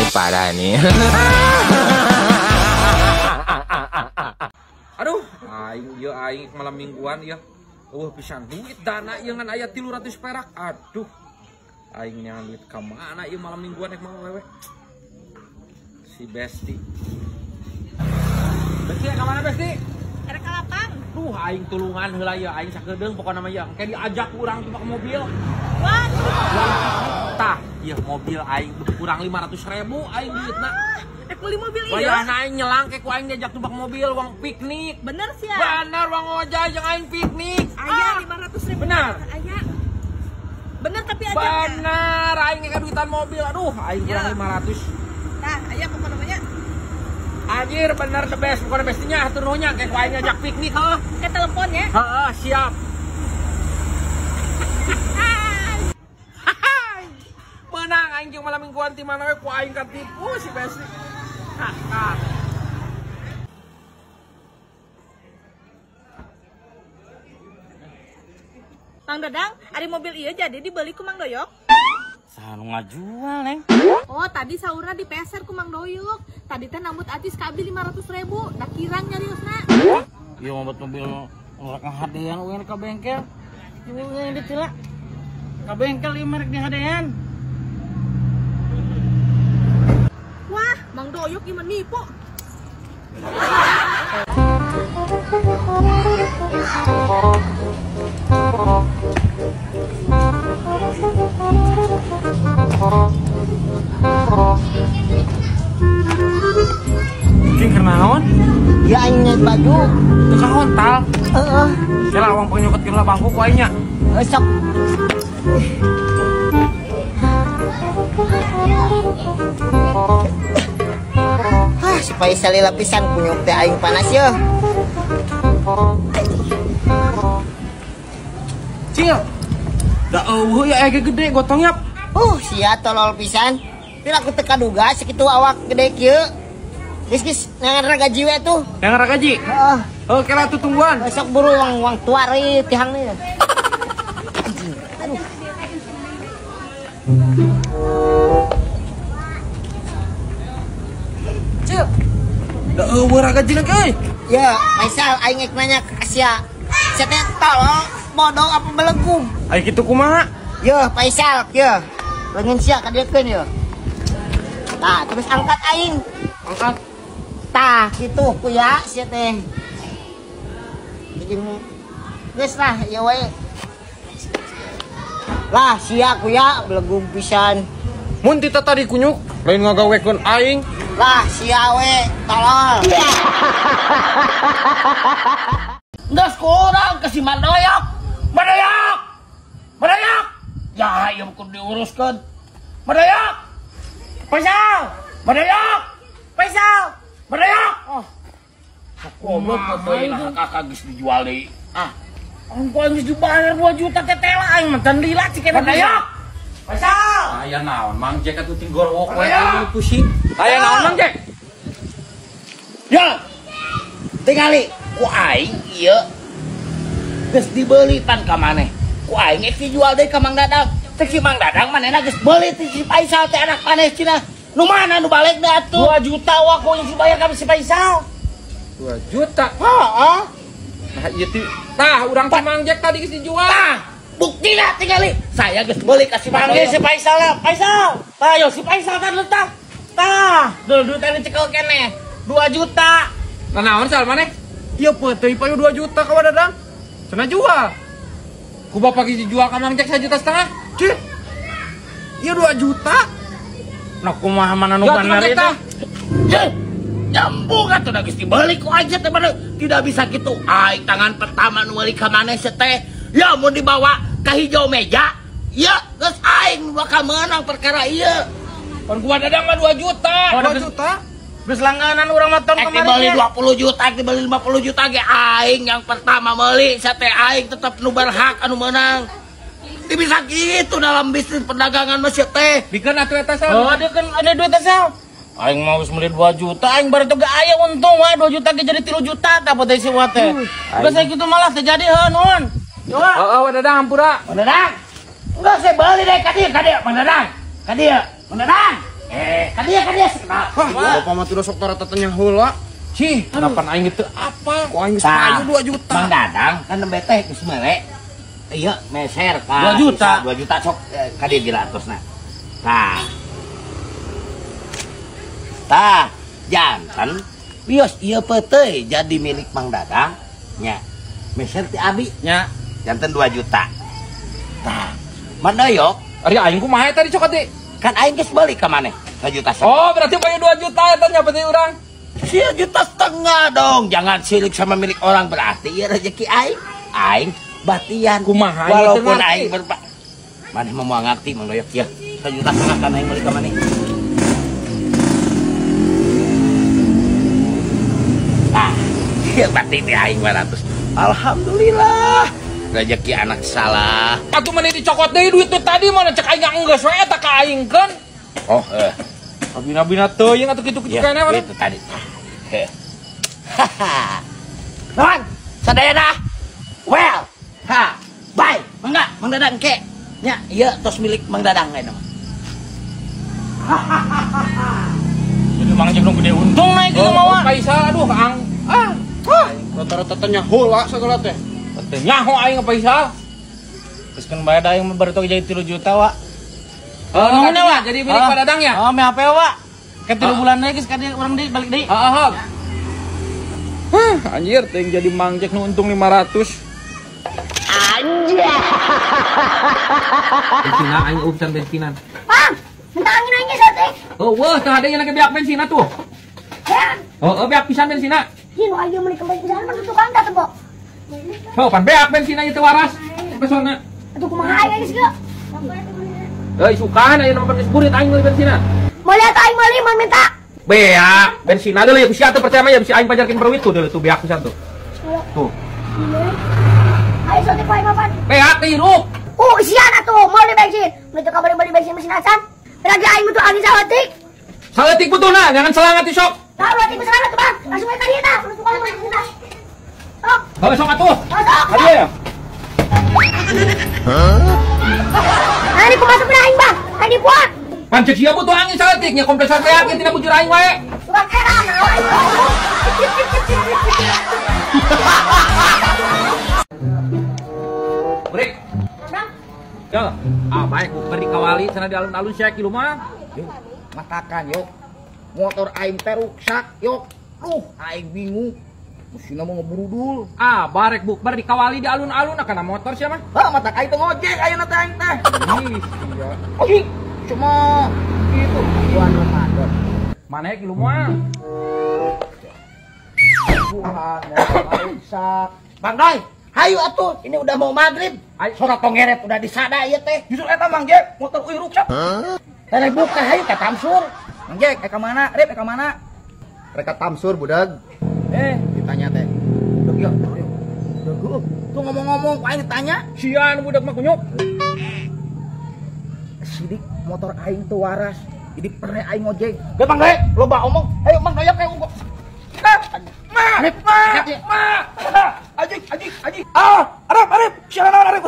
ini parah nih. Aduh, aing malam mingguan ya. Pisan duit dana ieu ngan aya 300 perak. Aduh. Aing nyangan duit ka mana ieu malam mingguan rek mau wewe. Si Besti. Besti ka mana Besti? Ada ka lapang. Duh, aing tulungan heula ya, aing sakedeung pokona mah ya. Kayak diajak urang tuh pakai mobil. Waduh. Tah, ieu mobil aing kurang 500.000 aing duitna. Rek beli mobil ieu. Bayana aing nyelang ke ku aing diajak tumbak mobil uang piknik. Bener sih ya. Bener uang ojek jeung aing piknik. Aya 500.000. Bener. Aya. Bener tapi aja. Bener, aing ngeka duitan mobil. Aduh, aing kurang 500. Nah, aya pokoknya namanya. Anjir, bener the best. Pokoknya bestinya hatur nuhunnya kayak ku aing ngajak piknik heuh. Ke telepon ya. Heeh, siap. Menang aing jeung malam mingguan ti mana we ku aing katipu si Besti. Mang Dadang, ari mobil ieu jadi dibeli ku Mang Doyok. Saha nu ngajual, Neng? Oh, tadi saurna dipeser ku Mang Doyok. Tadi teh nambut atis ka abdi 500.000. Da kirang nyariosna. Ieu mah mobil urang ngahadean we ka bengkel. Ieu yang ditila. Ka bengkel ieu merek dihadean. Wah, Mang Doyok ieu nipu. Cing kernaon? Ya aing nyet baju. Teu ka hontal. Heeh. Kela awang penyokotkeun lah bangku ku aing nya. Sok. Supaya sali lapisan kunyuk teh aing panas ya. Cing. Da eueuh ya ege gede gotongnya. Sia tolol pisan. Pila aku teu kaduga sakitu awak gede kieu. Geus ngangar gaji we tuh. Yang gaji. Heeh. Oh, kela tuh tungguan. Sok buru wang tua reuy tihang nih. Aduh. Cil. Da eueuh gaji euy. Ya, Faisal aing ngek nanya ke Asia. Saya teh tolol bodoh apa belegum. Ai kitu kumaha? Yo, Faisal, yo. Pengen sia kadeukeun yo. Tah, terus angkat aing. Angkat. Tah, kitu kuya sia teh. Jadi geus lah, ya we. Lah, sia kuya belegum pisan. Mun ti tadi kunyuk, lain ngagawekeun aing. Lah, sia we, tolol. Ndas kurang ke si Mandoyok. Mandoyok. Mandoyok. Ya, ieu kudu diuruskeun. Mandoyok. Faisal. Mandoyok. Faisal. Mandoyok. Goblok mobil kakak geus dijual deui. Ongkos geus dibayar 2 juta teh tela aing mah tan lila cikeun Mandoyok. Faisal. Aya naon Mang Jack atuh tinggor wok we aing pusing. Aya naon Mang Jack? Ya. Tingali ku aing ieu geus dibeli pan ka maneh. Ku aing geus dijual deui ka Mang Dadang. Teh si Mang Dadang manehna geus beuli ti si Faisal teh anak maneh cenah. Nu mana nu balik da atuh? 2 juta waku yang dibayar ka si Faisal. 2 juta. Heeh. Nah, ieu teh tah urang teh Mang Jack tadi geus dijual. Tah, buktina tingali. Saya geus beuli ka si Mang Jack si Faisal lah. Faisal. Tah yo si Faisal kan letak. Tah, duit teh dicekel keneh. 2 juta. Nah, naon sal maneh? Ieu peuting payu 2 juta ka Dadang. Cenah jual. Ku bapak geus dijual ka Mang Jack 1,5 juta. Cih. Ieu 2 juta. Nah kumaha mana nu Ya, bener Mang Jack itu? tah. Nyambung atuh da geus dibeli ku aja teh bener. Tidak bisa kitu. Aing tangan pertama nu meuli ka maneh teh. Ya mun dibawa ka hijau meja, ya geus aing bakal menang perkara ieu. Pan gua Dadang mah 2 juta. 2 juta? Geus langganan urang mah tahun kemarin. Dibeli 20 juta, dibeli 50 juta ge aing yang pertama meuli teh aing tetep nu berhak anu menang. Ti bisa gitu dalam bisnis perdagangan mah teh. Dikeun atuh eta sal. Oh, dia kan ada duit asal. Aing mau geus meuli 2 juta, aing baru teh aya untung wae 2 juta ge jadi 3 juta tah potensi wa teh. Geus kitu malah terjadi heuh nuhun. Coba. Heeh, Dadang hampura. Mang Dadang. Enggak saya beli deh ka dieu, Mang Dadang. Ka dieu, Mang Dadang. Kadieu sekenal. Bapak mah tidak sok tatanya heula. Cih, harapan aing itu apa? Kok aing geus payu 2 juta. Mang Dadang kan nembe teh geus melek. Iya, meser ka 2 juta. 2 juta sok ka dieu dilatosna. Tah, jantan bios ieu peuteuy jadi milik Mang Dadang nya. Meser ti abi Nya, jantan 2 juta. Tah, mandoyok ari aing kumaha tadi cokot deui? kan aing geus balik ka maneh 2 juta. Oh, berarti bayu 2 juta eta nya berarti urang. 1,5 juta dong, jangan silik sama milik orang, berarti ya rezeki aing. Aing batian Kumaha walaupun ngerti. aing berpak. Maneh mau ngerti Mang Doyok ya. 1,5 juta kan aing balik ka maneh. Nah, ieu berarti teh aing 200. Alhamdulillah. Rezeki anak salah. Atuh maneh dicokot deui duit teh tadi mana cek aing enggeus we eta ka aing kan. Oh, Abina-bina teuing atuh kitu-kitu ya, kene mana. itu tadi. Haha. Non, sadayana. Well, bye. Mangga, Mang Dadang ke. Nya, ieu tos milik Mang Dadang we mah. Jadi mang jeung gede untung naik kitu mah. Paisa aduh ang. Rata-rata teh heula sagala teh. Teh nyaho aing paisa. Terus kan bayar daing baru tuh jadi 3 juta wa. Nuhun wa jadi milik Pak Dadang ya. Oh, me HP wa. Ke 3 bulan lagi geus ka dieu urang deui balik deui. Anjir teh jadi mangjek nu untung 500. Bensina aing urusan bensinan. Minta angin aja sate. Oh, wah, tah ada yang lagi biak bensina tuh. Oh, biak pisan bensina. Jino aja meuli ke bensin mah tukang da teh, Bo. So, pan beak bensina itu waras. Pesona. Atuh kumaha aya geus ge? Sukaan aya nomor disburit aing meuli bensina. Mau lihat aing meuli mau minta. Beak bensina deui ya bisa atuh percaya mah ya bisa aing pajarkeun perwit tuh deui tuh beak pisan tuh. Tuh. Ayo sate poe mapan. Beak hirup. Sian atuh mau di bensin. Mun teu kabari beli bensin mesin acan. Lagi aing butuh ahli sawetik. Saeutik butulna, jangan selangat sok. Tah berarti mesin atuh, Bang. Langsung aja tadi tah. Langsung aja mesin acan. Sok. Kalau sok atuh. Sok. Hadiah ya. Ini ku masuk aing, Bang. Tadi buat. Pancek sia butuh angin saeutiknya kompresor beak tina bujur aing wae. Tukang erang. Break. Bang. Ya, baik beri kawali sana di alun-alun saya kilu mah. Yuk, matakan yuk. Motor aing teh rusak yuk. Aing bingung. Mesinna mau ngeburudul. Barek bukber di kawali di alun-alun kana motor sia mah. Mata aing teh ngojek ayeuna teh aing teh. Ih, Cuma gitu bulan Ramadan. mana ya kilu mah? Tuhan, motor rusak. Bang Doy, hayu atuh, ini udah mau maghrib. Sorak tongeret udah disada ieu teh. Justru eta Mang Jek, motor euy rusak. Teh buka hayu ka Tamsur. Mang Jek, ka mana? Rep, ka mana? Reka Tamsur, budak. Ditanya teh. Udah ya. Udah tuh ngomong-ngomong ku aing ditanya. Sian budak mah kunyuk. Sidik motor aing tuh waras. Jadi pernah aing ngojek. Ge Bang Doy, loba omong. Ayo Bang Doy kayak unggul. Aji. Arep. Siapa naon Arep?